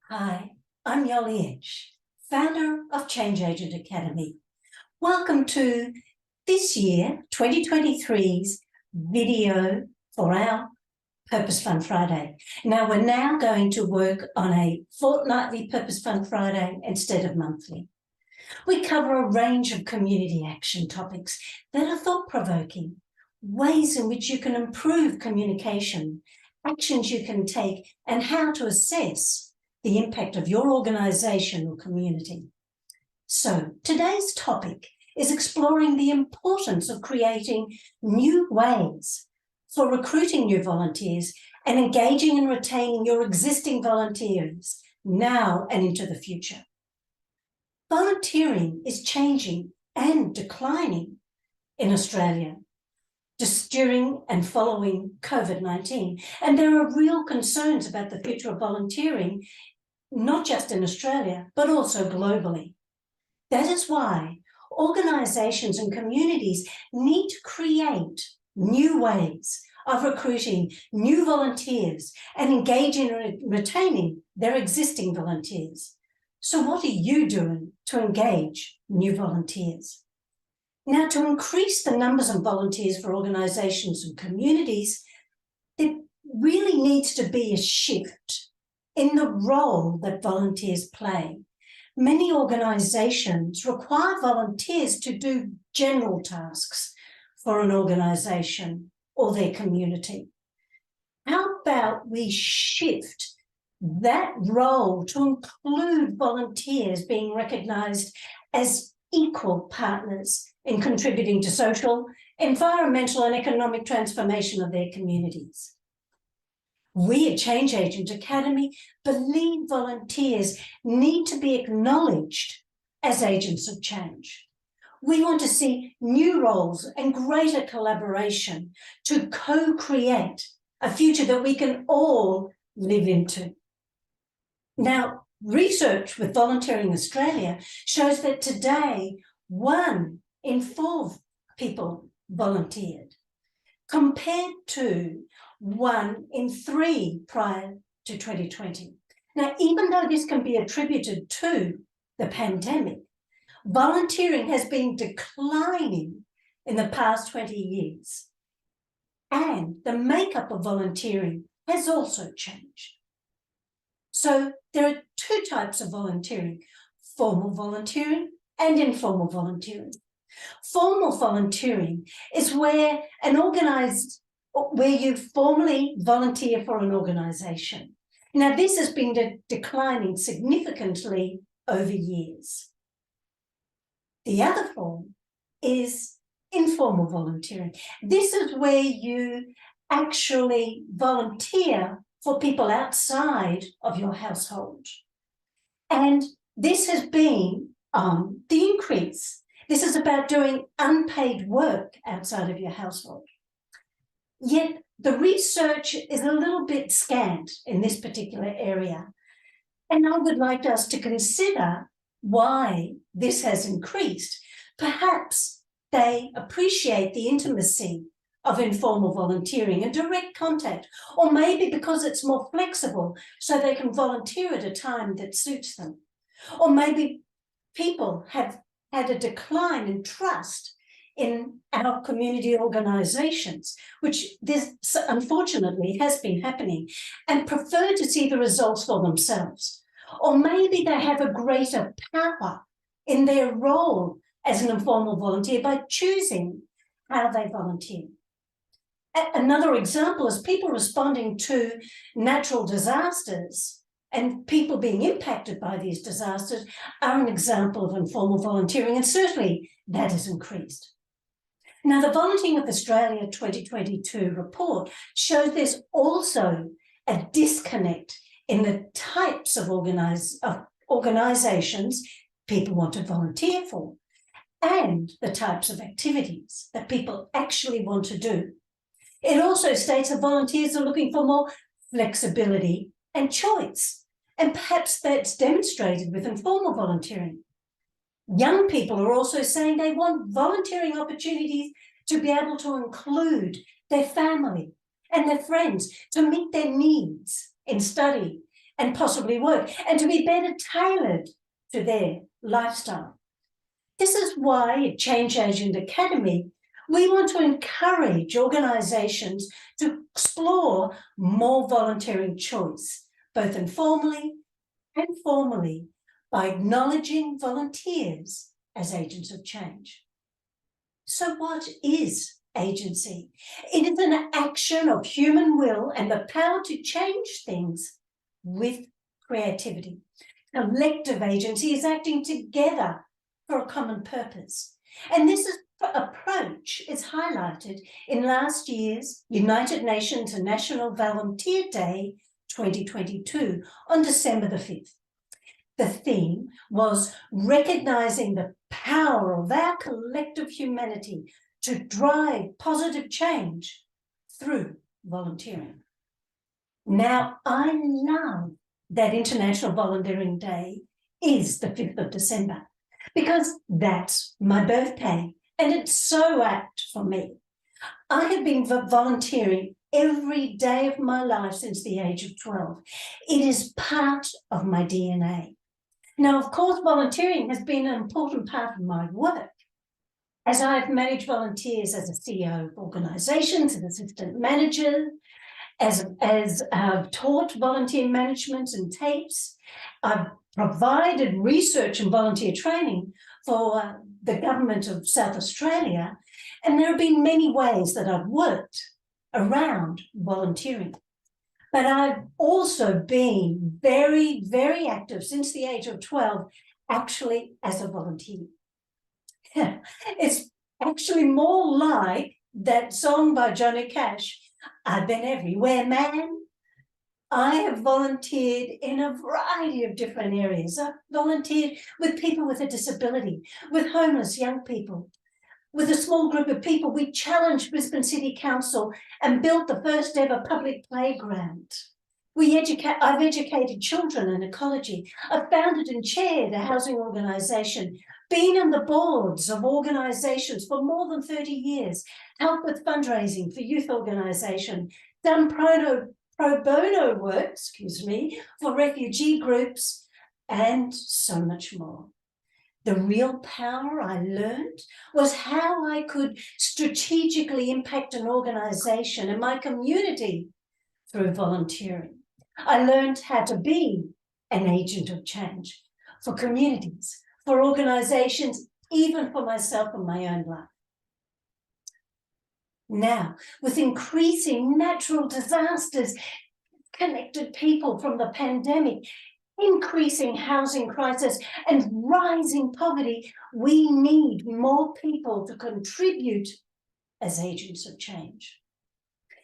Hi, I'm Yoli Edge, founder of Change Agent Academy. Welcome to this year, 2023's video for our Purpose Fun Friday. Now, we're now going to work on a fortnightly Purpose Fun Friday instead of monthly. We cover a range of community action topics that are thought-provoking, ways in which you can improve communication, actions you can take, and how to assess the impact of your organisation or community. So today's topic is exploring the importance of creating new ways for recruiting new volunteers and engaging and retaining your existing volunteers now and into the future. Volunteering is changing and declining in Australia just during and following COVID-19. And there are real concerns about the future of volunteering, not just in Australia, but also globally. That is why organisations and communities need to create new ways of recruiting new volunteers and engaging and retaining their existing volunteers. So what are you doing to engage new volunteers? Now, to increase the numbers of volunteers for organisations and communities, there really needs to be a shift in the role that volunteers play. Many organisations require volunteers to do general tasks for an organisation or their community. How about we shift that role to include volunteers being recognised as equal partners in contributing to social, environmental and economic transformation of their communities? We at Change Agent Academy believe volunteers need to be acknowledged as agents of change. We want to see new roles and greater collaboration to co-create a future that we can all live into. Now, research with Volunteering Australia shows that today 1 in 4 people volunteered, compared to 1 in 3 prior to 2020. Now, even though this can be attributed to the pandemic, volunteering has been declining in the past 20 years, and the makeup of volunteering has also changed. So there are 2 types of volunteering: formal volunteering and informal volunteering. Formal volunteering is where you formally volunteer for an organisation. Now, this has been declining significantly over years. The other form is informal volunteering. This is where you actually volunteer for people outside of your household. And this has been on the increase. This is about doing unpaid work outside of your household. Yet the research is a little bit scant in this particular area. And I would like us to consider why this has increased. Perhaps they appreciate the intimacy of informal volunteering and direct contact, or maybe because it's more flexible so they can volunteer at a time that suits them. Or maybe people have had a decline in trust in our community organisations, which this unfortunately has been happening, and prefer to see the results for themselves. Or maybe they have a greater power in their role as an informal volunteer by choosing how they volunteer. Another example is people responding to natural disasters and people being impacted by these disasters are an example of informal volunteering, and certainly that has increased. Now, the Volunteering of Australia 2022 report shows there's also a disconnect in the types of organisations people want to volunteer for and the types of activities that people actually want to do. It also states that volunteers are looking for more flexibility and choice, and perhaps that's demonstrated with informal volunteering. Young people are also saying they want volunteering opportunities to be able to include their family and their friends, to meet their needs in study and possibly work, and to be better tailored to their lifestyle. This is why at Change Agent Academy, we want to encourage organisations to explore more volunteering choice, both informally and formally, by acknowledging volunteers as agents of change. So what is agency? It is an action of human will and the power to change things with creativity. Collective agency is acting together for a common purpose. And this approach is highlighted in last year's United Nations National Volunteer Day 2022 on December the 5th. The theme was recognising the power of our collective humanity to drive positive change through volunteering. Now, I love that International Volunteering Day is the 5th of December because that's my birthday and it's so apt for me. I have been volunteering every day of my life since the age of 12. It is part of my DNA. Now, of course, volunteering has been an important part of my work, as I've managed volunteers as a CEO of organisations, as assistant manager, as I've taught volunteer management and tapes. I've provided research and volunteer training for the government of South Australia, and there have been many ways that I've worked around volunteering. But I've also been very, very active since the age of 12, actually as a volunteer. It's actually more like that song by Johnny Cash, I've been everywhere, man. I have volunteered in a variety of different areas. I've volunteered with people with a disability, with homeless young people. With a small group of people, we challenged Brisbane City Council and built the first ever public playground. I've educated children in ecology. I've founded and chaired a housing organisation, been on the boards of organisations for more than 30 years, helped with fundraising for youth organisation, done pro bono work, for refugee groups, and so much more. The real power I learned was how I could strategically impact an organisation and my community through volunteering. I learned how to be an agent of change for communities, for organisations, even for myself and my own life. Now, with increasing natural disasters, connected people from the pandemic, increasing housing crisis and rising poverty, we need more people to contribute as agents of change.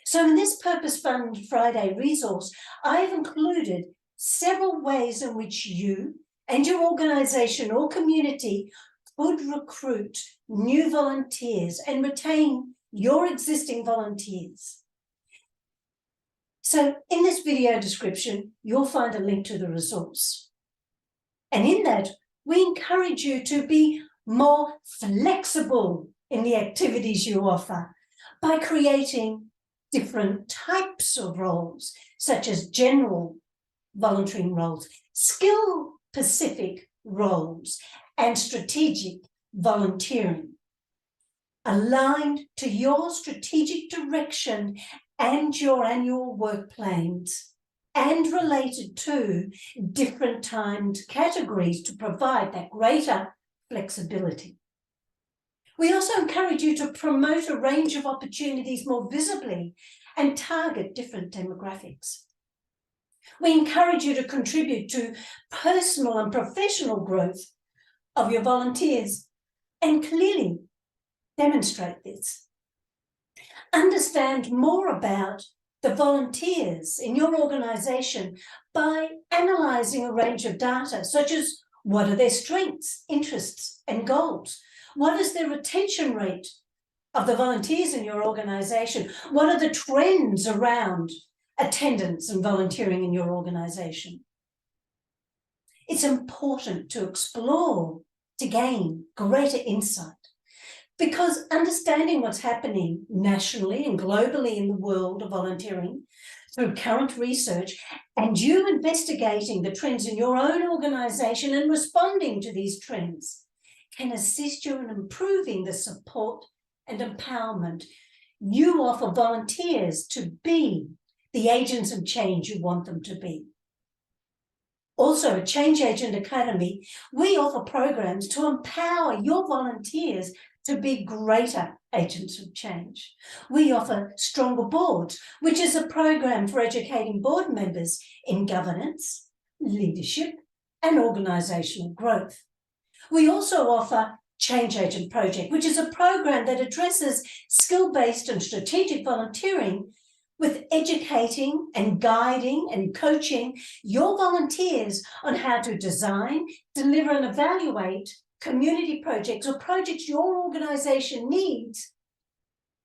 So in this Purpose Fund Friday resource, I've included several ways in which you and your organisation or community could recruit new volunteers and retain your existing volunteers. So in this video description, you'll find a link to the resource. And in that, we encourage you to be more flexible in the activities you offer by creating different types of roles, such as general volunteering roles, skill-specific roles, and strategic volunteering, aligned to your strategic direction and your annual work plans, and related to different timed categories to provide that greater flexibility. We also encourage you to promote a range of opportunities more visibly and target different demographics. We encourage you to contribute to personal and professional growth of your volunteers and clearly demonstrate this. Understand more about the volunteers in your organisation by analysing a range of data, such as what are their strengths, interests and goals? What is the retention rate of the volunteers in your organisation? What are the trends around attendance and volunteering in your organisation? It's important to explore to gain greater insight, because understanding what's happening nationally and globally in the world of volunteering through current research and you investigating the trends in your own organisation and responding to these trends can assist you in improving the support and empowerment you offer volunteers to be the agents of change you want them to be. Also, at Change Agent Academy, we offer programs to empower your volunteers to be greater agents of change. We offer Stronger Boards, which is a program for educating board members in governance, leadership, and organisational growth. We also offer Change Agent Project, which is a program that addresses skill-based and strategic volunteering with educating and guiding and coaching your volunteers on how to design, deliver and evaluate community projects or projects your organisation needs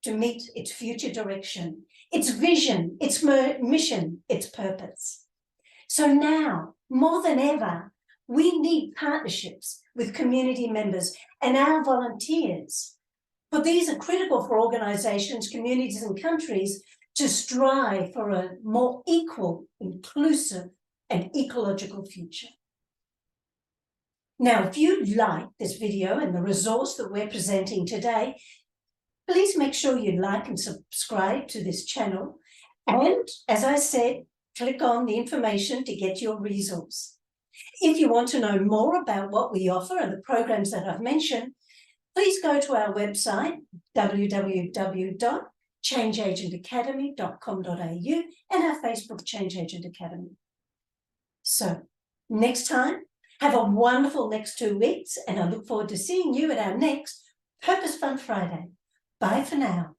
to meet its future direction, its vision, its mission, its purpose. So now, more than ever, we need partnerships with community members and our volunteers. But these are critical for organisations, communities and countries to strive for a more equal, inclusive and ecological future. Now, if you like this video and the resource that we're presenting today, please make sure you like and subscribe to this channel. And as I said, click on the information to get your resource. If you want to know more about what we offer and the programs that I've mentioned, please go to our website, www.changeagentacademy.com.au and our Facebook Change Agent Academy. So next time, have a wonderful next 2 weeks and I look forward to seeing you at our next Purpose Fund Friday. Bye for now.